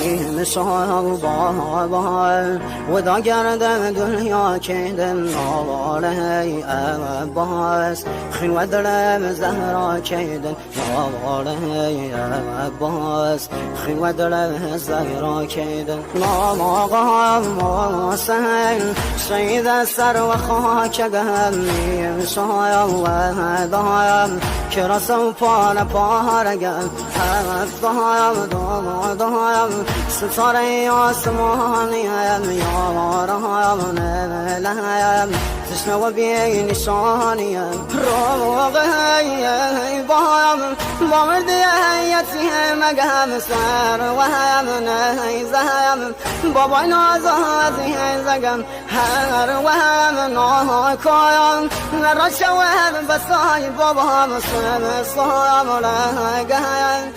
میشم با و دا گردم دنیا کدم آواره ای عباس خیل و دلم زهرا کدم آواره ای عباس خیل و دلم زهرا کدم نام آقا حسین شهید سر و خاکم میشم و دایم که رسم پار پارگم دایم ستاره آسمانیم یارم نلیم تشنه و بی نشانیم روغی بایم با مردی یتیم سر و هم نیزم بابای نازازی زگم هر و هم ناکایم نرا شوهم بسای بابام سم سام لگم